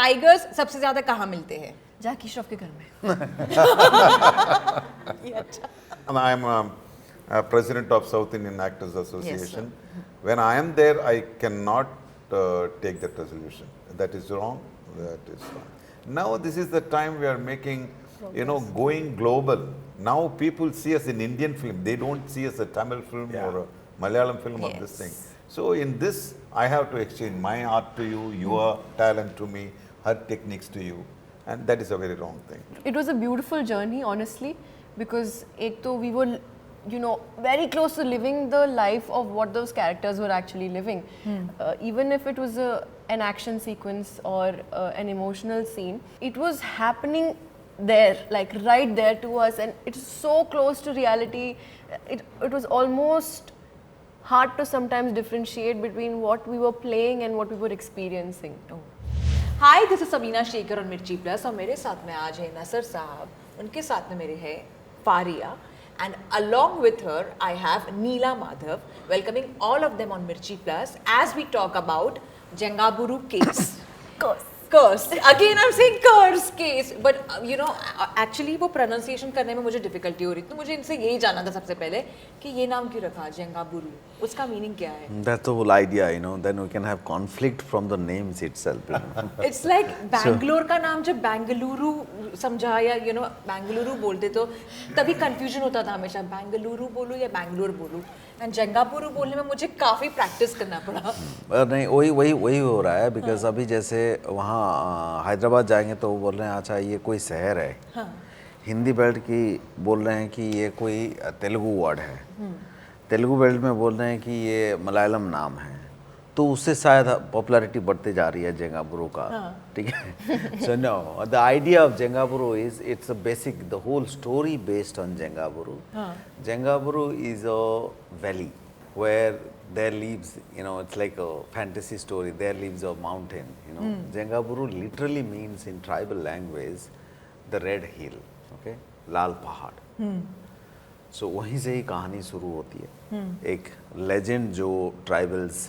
Tigers सबसे ज्यादा कहाँ मिलते हैं? जैकी श्रॉफ के घर में. ये अच्छा. And I am president of South Indian Actors Association. When I am there, I cannot take that resolution. That is wrong. That is wrong. Now this is the time we are making, going global. Now people see us in Indian film. They don't see us a Tamil film or a Malayalam film or this thing. So in this, I have to exchange my art to you, your talent to me, her techniques to you. And that is a very wrong thing. It was a beautiful journey, honestly, because we were, very close to living the life of what those characters were actually living. Even if it was an action sequence or an emotional scene, it was happening there, like right there to us, and it's so close to reality. It was almost hard to sometimes differentiate between what we were playing and what we were experiencing. Hi, this is Samina Shekhar और Mirchi plus, और मेरे साथ में आज है नसर साहब, उनके साथ में मेरे है Faria, and along with her I have Neela Madhav, welcoming all of them on Mirchi Plus as we talk about Jengaburu case. Curse. Again I'm saying curse case, but actually वो pronunciation करने में मुझे difficulty हो रही, तो मुझे इनसे यही जानना था सबसे पहले कि ये नाम क्यों रखा जेंगाबुरु, उसका meaning क्या है? That's the whole idea, then we can have conflict from the names itself. It's like Bangalore का नाम जब बेंगलुरु समझा या बेंगलुरु बोलते तो तभी confusion होता था हमेशा, बेंगलुरु बोलूँ या बैंगलोर बोलूँ, एंड जेंगाबुरु बोलने में मुझे काफ़ी प्रैक्टिस करना पड़ा. नहीं, वही हो रहा है, बिकॉज अभी जैसे वहाँ हैदराबाद जाएंगे तो वो बोल रहे हैं अच्छा ये कोई शहर है. हिंदी बेल्ट की बोल रहे हैं कि ये कोई तेलुगु वर्ड है. तेलुगु बेल्ट में बोल रहे हैं कि ये मलयालम नाम है, तो उससे शायद पॉपुलैरिटी बढ़ते जा रही है जेंगाबुरु का. ठीक है. So no, the idea of Jengaburu is it's a basic, the whole story based on Jengaburu. Jengaburu is a valley where there lives, it's like a fantasy story, there lives a mountain, Jengaburu literally means in tribal language the red hill, okay, लाल पहाड़. So वहीं से ही कहानी शुरू होती है. एक legend जो tribals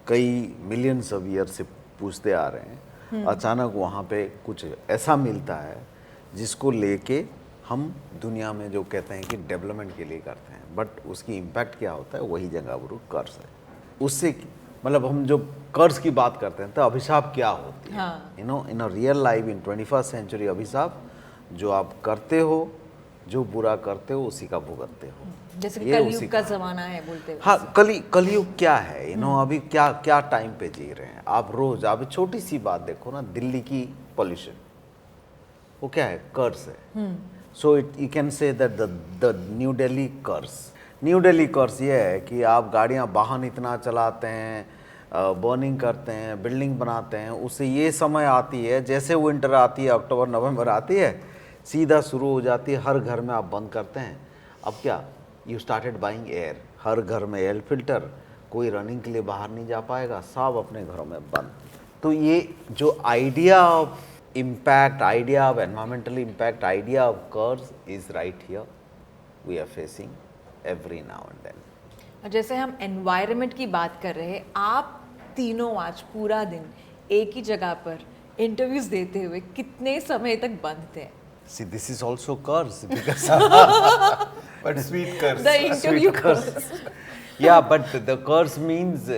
कई millions of years से पूछते आ रहे हैं, अचानक वहाँ पे कुछ ऐसा मिलता है जिसको लेके हम दुनिया में जो कहते हैं कि डेवलपमेंट के लिए करते हैं, बट उसकी इम्पैक्ट क्या होता है, वही जेंगाबुरु कर्स है. उससे मतलब हम जो कर्स की बात करते हैं तो अभिशाप क्या होती है, in a real life in 21st century, अभिशाप जो आप करते हो, जो बुरा करते हो उसी का भुगतते हो. जैसे कलयुग का जमाना है बोलते हैं. हाँ, कलयुग क्या है, अभी क्या टाइम पे जी रहे हैं आप. रोज आप छोटी सी बात देखो ना, दिल्ली की पॉल्यूशन, वो क्या है, कर्स है. So you can say that the New Delhi curse. New Delhi curse ये है कि आप गाड़ियाँ वाहन इतना चलाते हैं, बर्निंग करते हैं, बिल्डिंग बनाते हैं, उससे ये समय आती है जैसे विंटर आती है, अक्टूबर नवंबर आती है, सीधा शुरू हो जाती है, हर घर में आप बंद करते हैं. अब क्या, यू स्टार्टेड बाइंग एयर, हर घर में एयर फिल्टर, कोई रनिंग के लिए बाहर नहीं जा पाएगा, सब अपने घरों में बंद. तो ये जो idea of impact, idea of environmental impact, idea of curse is right here. We are facing every now and then. जैसे हम environment की बात कर रहे हैं, आप तीनों आज पूरा दिन एक ही जगह पर इंटरव्यूज देते हुए कितने समय तक बंद थे? See, this is also curse because but sweet curse. The interview curse. Yeah, but the curse means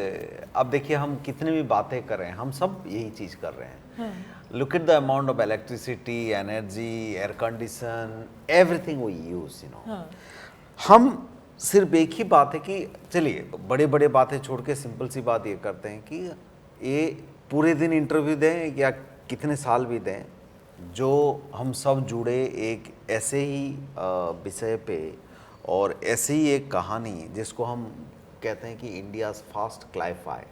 अब देखिए हम कितने भी बातें कर रहे हैं, हम सब यही चीज़ कर रहे हैं. Look at the amount of electricity, energy, air condition, everything we use, हम सिर्फ एक ही बात है कि चलिए बड़े बड़े बातें छोड़ के सिंपल सी बात ये करते हैं कि ये पूरे दिन इंटरव्यू दें या कितने साल भी दें, जो हम सब जुड़े एक ऐसे ही विषय पे और ऐसे ही एक कहानी जिसको हम कहते हैं कि इंडियाज़ फास्ट क्लाईफाई.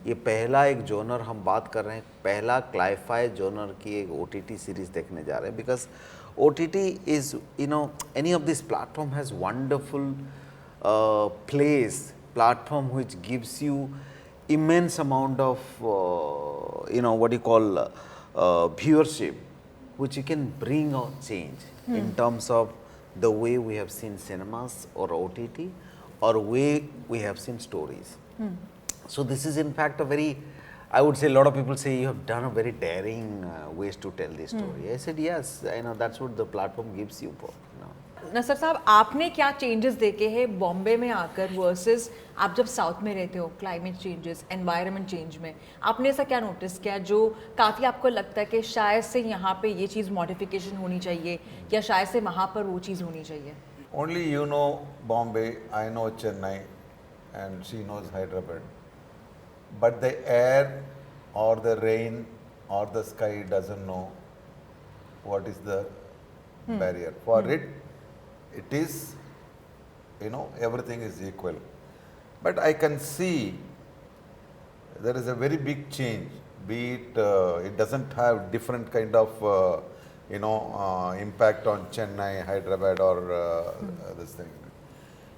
ये पहला एक जोनर हम बात कर रहे हैं, पहला क्लाईफाई जोनर की एक OTT सीरीज देखने जा रहे हैं. Because OTT is any of this platform has wonderful place, platform which gives you immense amount of what you call viewership, which you can bring a change in terms of the way we have seen cinemas or OTT or way we have seen stories. So this is in fact a very I would say a lot of people say you have done a very daring ways to tell this story. I said yes, that's what the platform gives you. नसर साहब, आपने क्या changes देखे हैं बॉम्बे में आकर versus आप जब south में रहते हो, क्लाइमेट चेंजेस, एनवायरनमेंट चेंज में आपने ऐसा क्या नोटिस किया जो काफ़ी आपको लगता है कि शायद से यहाँ पे ये चीज़ मॉडिफिकेशन होनी चाहिए या शायद से वहाँ पर वो चीज़ होनी चाहिए? Only you know Bombay, I know Chennai, and she knows Hyderabad. But the air or the rain or the sky doesn't know what is the barrier. For it is, everything is equal. But I can see there is a very big change. Be it, it doesn't have different kind of, impact on Chennai, Hyderabad, or this thing.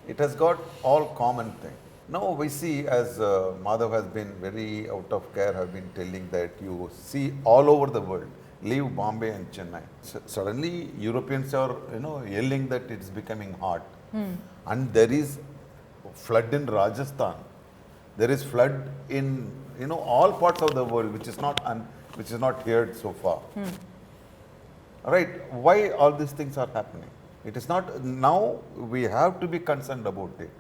It has got all common thing. Now we see, as Madhav has been very out of care, have been telling that you see all over the world, leave Bombay and Chennai. Suddenly Europeans are, yelling that it's becoming hot. And there is flood in Rajasthan. There is flood in, all parts of the world, which is not heard so far. Right? Why all these things are happening? It is not, now we have to be concerned about it.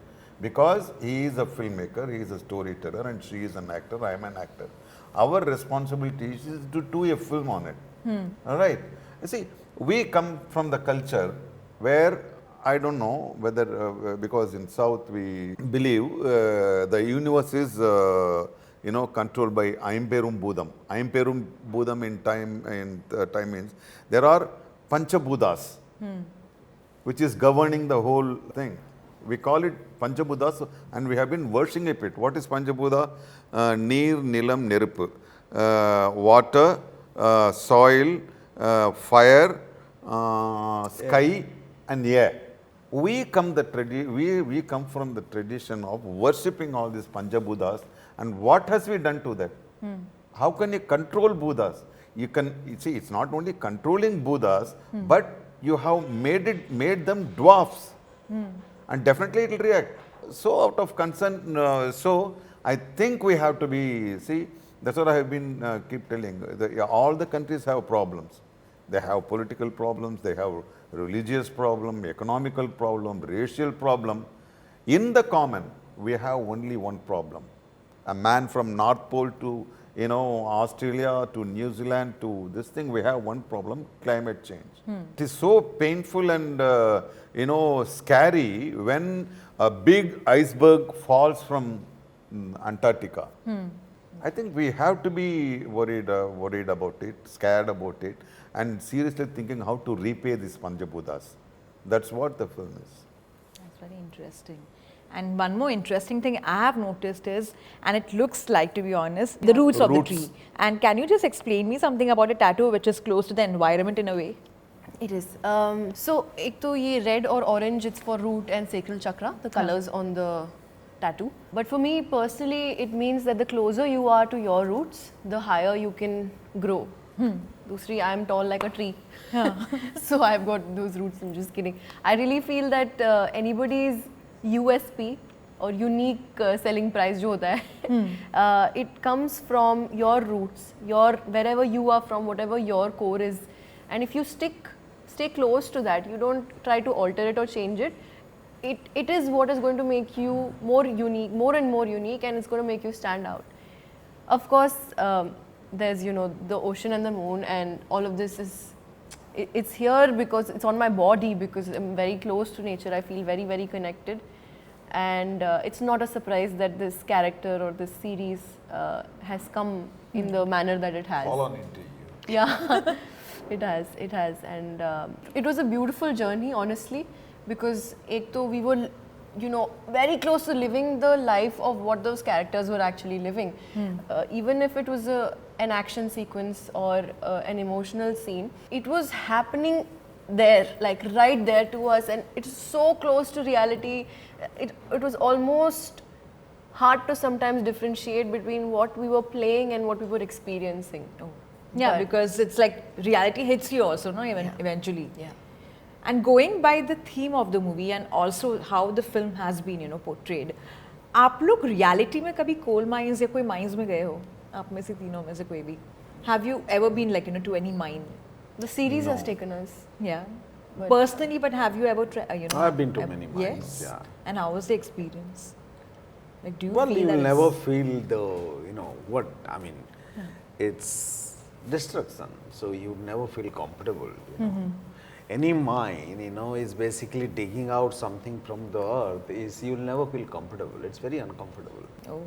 Because he is a filmmaker, he is a storyteller, and she is an actor, I am an actor. Our responsibility is to do a film on it. All right? You see, we come from the culture where, I don't know whether, because in South we believe the universe is, controlled by Aimperum Budam. Aimperum Budam in time means there are Panchabhudas, which is governing the whole thing. We call it Panchabhudas, and we have been worshipping it. What is Panchabhuda? Neer, Nilam, Niruppu. Water, soil, fire, sky, and air. We come from the tradition of worshipping all these Panchabhudas, and what has we done to that? How can you control Buddhas? You see, it's not only controlling Buddhas, but you have made them dwarfs. And definitely it will react. So out of concern, so I think we have to be, see, that's what I have been keep telling. All the countries have problems. They have political problems, they have religious problem, economical problem, racial problem. In the common, we have only one problem. A man from North Pole to, Australia to New Zealand to this thing, we have one problem, climate change. It is so painful and, scary when a big iceberg falls from Antarctica. I think we have to be worried about it, scared about it, and seriously thinking how to repay these Panchabhudas. That's what the film is. That's very interesting. And one more interesting thing I have noticed is, and it looks like, to be honest, the roots of the tree. And can you just explain me something about a tattoo which is close to the environment in a way? It is. So, ek to ye red or orange, it's for root and sacral chakra, the colors on the tattoo. But for me personally, it means that the closer you are to your roots, the higher you can grow. Dusri, I am tall like a tree. So I've got those roots, I'm just kidding. I really feel that anybody's USP or unique selling price jo hota hai, it comes from your roots, wherever you are from, whatever your core is. And if you stay close to that, you don't try to alter it or change it, it is what is going to make you more unique, more and more unique, and it's going to make you stand out. Of course, there's, the ocean and the moon, and all of this it's here because it's on my body, because I'm very close to nature. I feel very, very connected. And it's not a surprise that this character or this series has come in the manner that it has. Fallen into you. Yeah, it has. And it was a beautiful journey, honestly, because we were, very close to living the life of what those characters were actually living. Even if it was an action sequence or an emotional scene, it was happening there, like right there to us, and it's so close to reality. It was almost hard to sometimes differentiate between what we were playing and what we were experiencing. Yeah, because it's like reality hits you also, no? Eventually. Yeah. And going by the theme of the movie and also how the film has been, portrayed, आप लोग reality में कभी coal mines या कोई mines में गए हो? आप में से तीनों में से कोई भी. Have you ever been like to any mine? The series has taken us. Yeah. But- Personally, but have you ever I've been to many mines, Yes. yeah. And how was the experience? Like, do you Well, feel you that will it's- never feel what, I mean, it's destruction, so you never feel comfortable, Any mine, is basically digging out something from the earth, you'll never feel comfortable. It's very uncomfortable. Oh.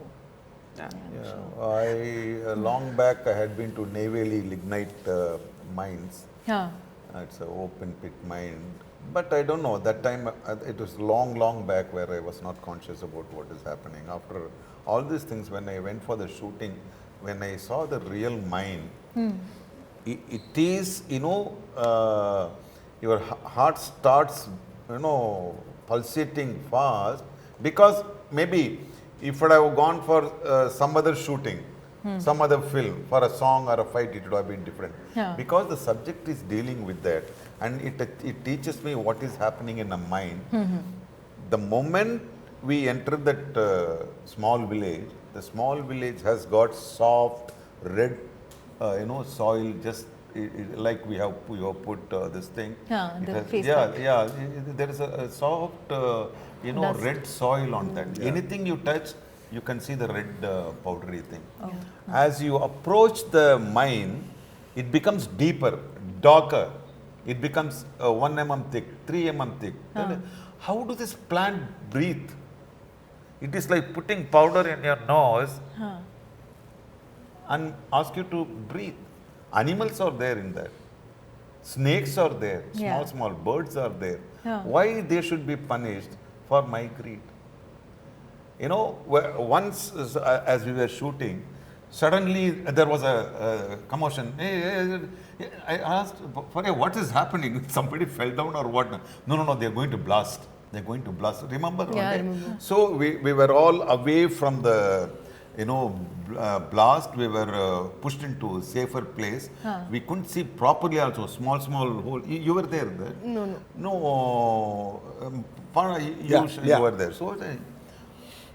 Yeah. Yeah, long back I had been to Neyveli lignite mines. Yeah. It's an open pit mine. But I don't know, that time it was long back where I was not conscious about what is happening. After all these things, when I went for the shooting, when I saw the real mine, it is, your heart starts, pulsating fast, because maybe if I have gone for some other shooting, some other film, for a song or a fight, it would have been different. Yeah. Because the subject is dealing with that, and it teaches me what is happening in a mind. The moment we enter that small village, the small village has got soft red, soil, just like we have put this thing. Yeah, It the has- face yeah, pack. yeah. There is a soft, Dust. red soil on that. Anything you touch, you can see the red powdery thing. As you approach the mine, it becomes deeper, darker. It becomes 1 mm thick, 3 mm thick. Then how do this plant breathe? It is like putting powder in your nose and ask you to breathe. Animals are there in that. Snakes are there. Yeah. Small birds are there. Yeah. Why they should be punished for my greed? Once as we were shooting, suddenly there was a commotion. I asked, what is happening? Somebody fell down or what? No, they're going to blast. They're going to blast. Remember? one Yeah, I day? remember. So we were all away from the, blast. We were pushed into a safer place. We couldn't see properly also, small hole. You were there? No. No, Farah, you Yeah. were there. So,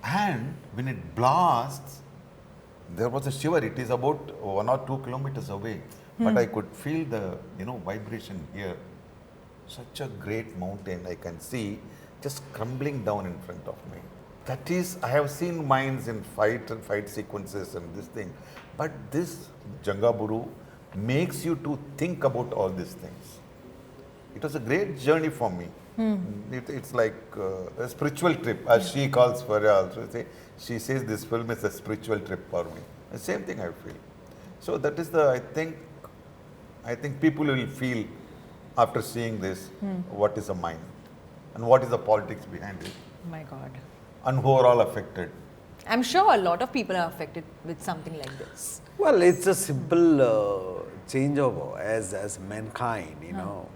and when it blasts, there was a shiver. It is about 1 or 2 kilometers away, but I could feel the vibration here. Such a great mountain I can see just crumbling down in front of me. That is, I have seen mines in fight sequences and this thing, but this Jengaburu makes you to think about all these things. It was a great journey for me. It's like a spiritual trip, as she calls Farah also. She says this film is a spiritual trip for me. The same thing I feel. So that is I think people will feel after seeing this what is a mine and what is the politics behind it, My God. and who are all affected. I'm sure a lot of people are affected with something like this. Well, it's a simple changeover as mankind,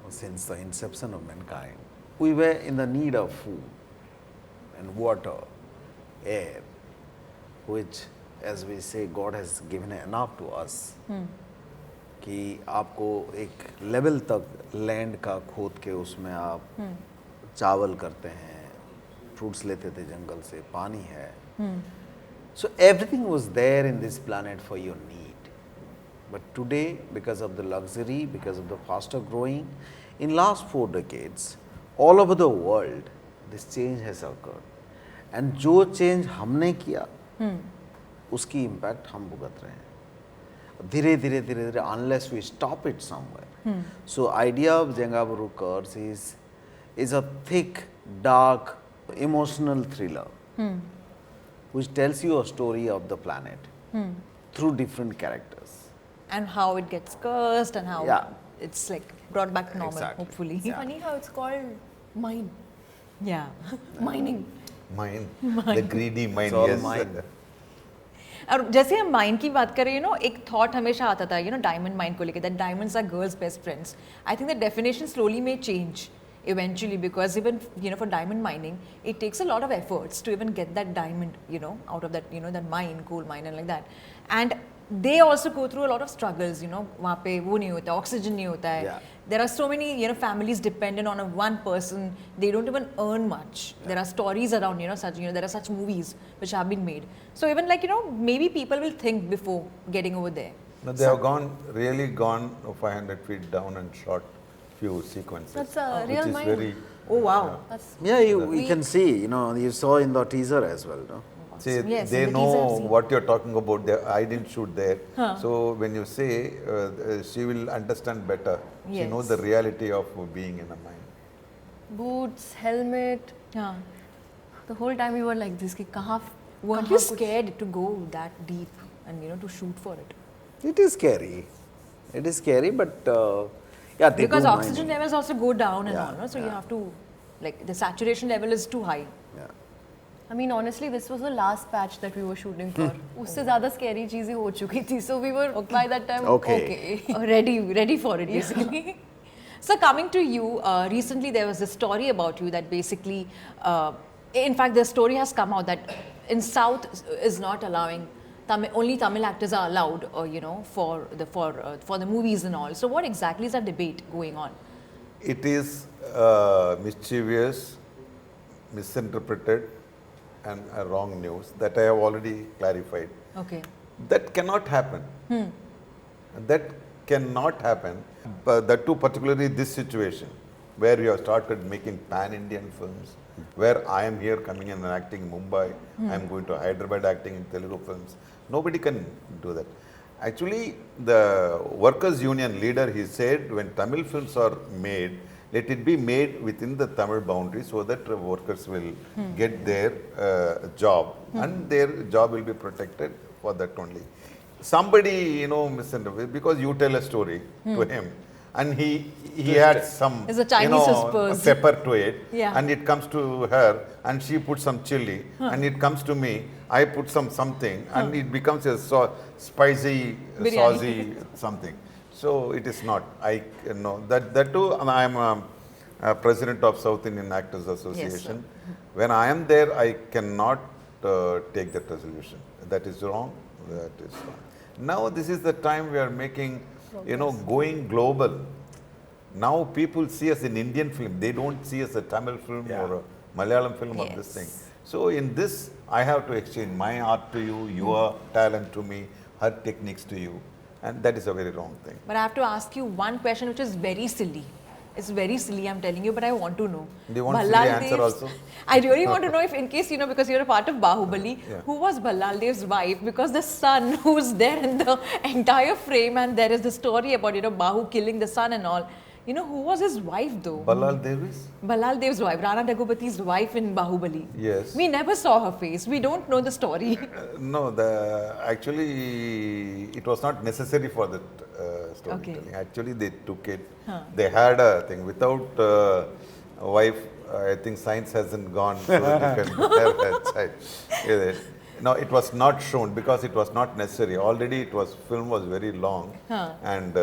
since the inception of mankind. We were in the need of food and water, air, which, as we say, God has given enough to us. कि आपको एक level तक land का खोद के उसमें आप चावल करते हैं, फ्रूट्स लेते थे जंगल से, पानी है. So everything was there in this planet for your need. But today, because of the luxury, because of the faster growing, in last 4 decades, all over the world, this change has occurred. And जो change हमने किया, उसकी impact हम भुगत रहे हैं. धीरे धीरे unless we stop it somewhere. So idea of Jengaburu Curse is a thick, dark, emotional thriller which tells you a story of the planet through different characters. And how it gets cursed and how Yeah. it's like brought back to normal, Exactly. hopefully. Yeah. Funny how it's called mine. Yeah. Mining. Mine, the greedy mine, It's all yes. mine. और जैसे हम mine की बात करें एक thought हमेशा आता था डायमंड माइन को लेकर that diamonds are girls best friends. I think the definition slowly may change eventually, because even for diamond mining it takes a lot of efforts to even get that diamond out of that that mine, coal mine and like that. And they also go through a lot of struggles, you know. वहाँ पे वो नहीं होता, oxygen नहीं होता है. Yeah. There are so many, you know, families dependent on a one person. They don't even earn much. There are stories around, you know, such, you know, there are such movies which have been made. So even like, you know, maybe people will think before getting over there. No, they have really gone 500 feet down and shot few sequences. That's a which real is mind. very. Oh wow. That's Yeah, you can see, you know, you saw in the teaser as well, no? See, Yes, they in the teaser I've know seen. what you're talking about. I didn't shoot there. So when you say, she will understand better. She Yes. knows the reality of being in a mine. boots, helmet. Yeah. The whole time we were like this, कि कहाँ Weren't you scared to go that deep and, you know, to shoot for it? It is scary. It is scary, but yeah, they Because do oxygen mining. levels also go down and Yeah, all, no? So you yeah. have to, like, the saturation level is too high. Yeah. I mean, honestly, this was the last patch that we were shooting for. उससे ज़्यादा scary चीजें हो चुकी थी, so we were by that time Okay. Ready for it, basically. So coming to you, recently there was a story about you that basically, in fact, the story has come out that in South is not allowing only Tamil actors are allowed, you know, for the movies and all. So what exactly is that debate going on? It is mischievous, misinterpreted, and wrong news that I have already clarified. Okay. That cannot happen. That cannot happen. But that too, particularly this situation, where we have started making pan-Indian films, where I am here coming in and acting in Mumbai, I am going to Hyderabad acting in Telugu films. Nobody can do that. Actually, the workers' union leader, he said, when Tamil films are made, let it be made within the Tamil boundary so that workers will get their job and their job will be protected for that only. Somebody, you know, misinterpreted because you tell a story to him and he had some, It's a Chinese you know, whispers. pepper to it Yeah. and it comes to her and she puts some chili and it comes to me, I put something and it becomes a spicy, Biryani. saucy something. So it is not. I know that too. And I am a president of South Indian Actors Association. When I am there, I cannot take that resolution. That is wrong. That is wrong. Now this is the time we are making, you know, going global. Now people see us in Indian film. They don't see us a Tamil film or a Malayalam film or this thing. So in this, I have to exchange my art to you, your talent to me, her techniques to you. And that is a very wrong thing. But I have to ask you one question which is very silly. It's very silly, I'm telling you, but I want to know. Do you want Ballal silly answer Dev's- also? I really want to know if, in case, you know, because you're a part of Bahubali, Yeah. who was Ballal Dev's wife? Because the son who's there in the entire frame, and there is the story about, you know, Bahu killing the son and all. You know, who was his wife though? Ballal Davis? Ballal Dev's wife, Rana Daggubati's wife in Bahubali. Yes. We never saw her face. We don't know the story. No, actually, it was not necessary for that storytelling. Okay. Actually, they took it. They had a thing. Without a wife, I think science hasn't gone so that you can have a child. Yeah. No, it was not shown because it was not necessary. Already, film was very long, and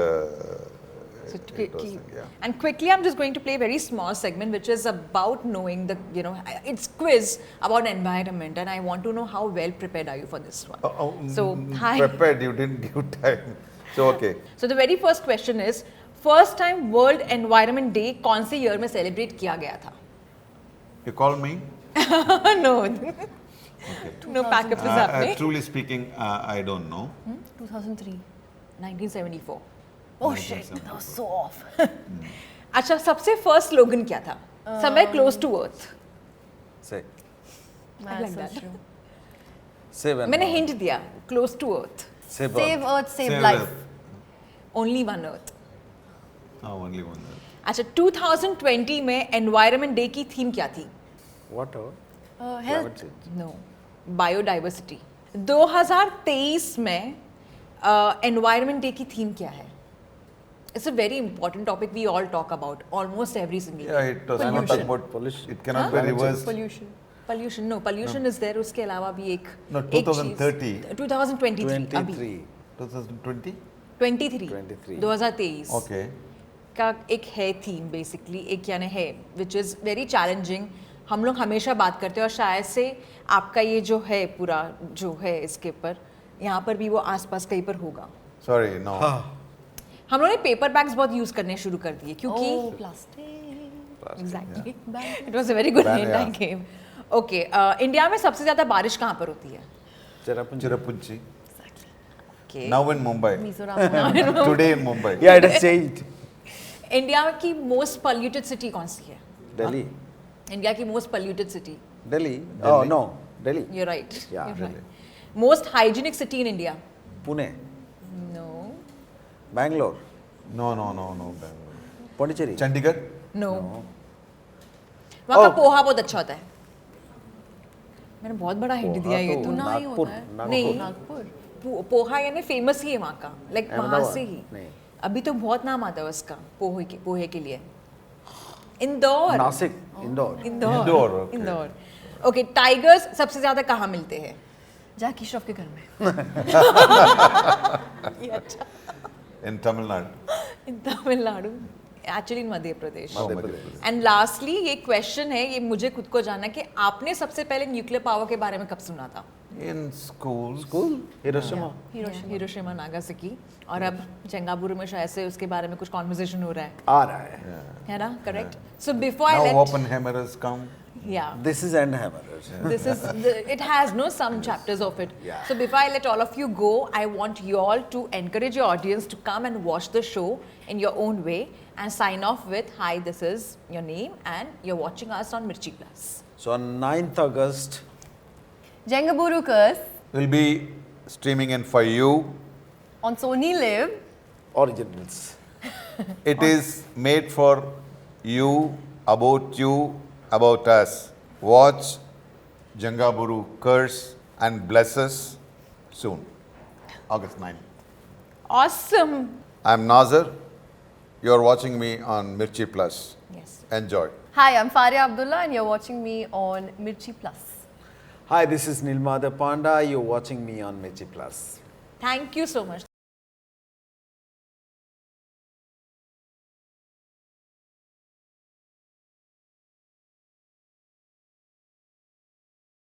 So it was, yeah. And quickly, I'm just going to play a very small segment, which is about knowing the, you know, it's quiz about environment, and I want to know how well prepared are you for this one. So, hi. Prepared, you didn't give time. So, okay. So the very first question is, first time World Environment Day कौन से year में celebrate किया गया था? You call me? No. No backup is happening. Truly speaking, I don't know. 2003. 1974. Oh shit, that was so off. अच्छा, सबसे first slogan क्या था? Somewhere close to earth. Say, I like that. say when. मैंने hint दिया, close to earth. Say Save birth. Earth, save Save life. Earth. Only one earth. Only one. अच्छा, 2020 में Environment Day की theme क्या थी? What? Health. Climate change. No. Biodiversity. 2023 में Environment Day की theme क्या है? It's a very important topic we all talk about almost every single Yeah, day. it was not Pollution. about Pollution. It cannot be reversed. Pollution. Pollution. No, pollution is there. उसके अलावा भी एक No, एक चीज़- 2030. 2023 अभी 23. 2020? 23 23. 2023 Okay. का एक है theme basically, एक यानी है विच इज़ वेरी चैलेंजिंग. हम लोग हमेशा बात करते हैं और शायद से आपका ये जो है पूरा जो है इसके ऊपर यहाँ पर भी वो आसपास कहीं पर होगा. Sorry, no. हम लोगों ने पेपर बैग्स बहुत यूज करने शुरू कर दिए क्योंकि Oh, plastic. Exactly it was a very good hint I gave. Okay, India में सबसे ज्यादा बारिश कहाँ पर होती है? Cherrapunchi. Okay. Now in Mumbai. Mizoram. Today in Mumbai. Yeah, it has changed. India की मोस्ट पॉल्यूटेड सिटी कौन सी है? Delhi. इंडिया की most polluted city. Delhi. Oh no, Delhi. You're right. Yeah, You're Delhi. right. Most hygienic city in India. Pune, No. Bangalore, No, no, no, no. Bangalore. Pondicherry. Chandigarh? No. No. वहाँ का Oh. Poha बहुत अच्छा होता है. मैंने बहुत बड़ा hint दिया ये तो. ना ही होता है. नहीं. नागपुर. पोहा यानी फेमस ही है वहाँ का. लाइक वहाँ अहमदाबाद? से ही. नहीं. अभी तो बहुत नाम आता है उसका पोहे के लिए. Indore. Nasik, Indore. Indore, okay. Indore. Okay, tigers सबसे ज्यादा कहाँ मिलते हैं? जैकी श्रॉफ के घर में. ये अच्छा. In Tamil Nadu. In Tamil Nadu, actually in Madhya Pradesh. Oh, Madhya Pradesh. And lastly ये क्वेश्चन है, ये मुझे खुद को जानना कि आपने सबसे पहले न्यूक्लियर पावर के बारे में कब सुना था? In schools. School? Hiroshima. Hiroshima Nagasaki. और अब जेंगाबुरु में शायद से उसके बारे में कुछ कॉन्वर्सेशन हो रहा है, आ रहा है. है ना? Correct. So before I Now late, Oppenheimer has come. या This is end hammer. this is it has no some chapters of it. Yeah. So before I let all of you go, I want you all to encourage your audience to come and watch the show in your own way and sign off with, hi, this is your name and you're watching us on Mirchi Plus. So on 9th August, Jengaburu Curse Will be streaming in for you. on Sony Live. originals. It is made for you, about us. Watch Jengaburu Curse and bless us soon. August 9. Awesome. I'm Nassar. You're watching me on Mirchi Plus. Yes. Enjoy. Hi, I'm Faria Abdullah and you're watching me on Mirchi Plus. Hi, this is Nilmadha Panda. You're watching me on Mirchi Plus. Thank you so much.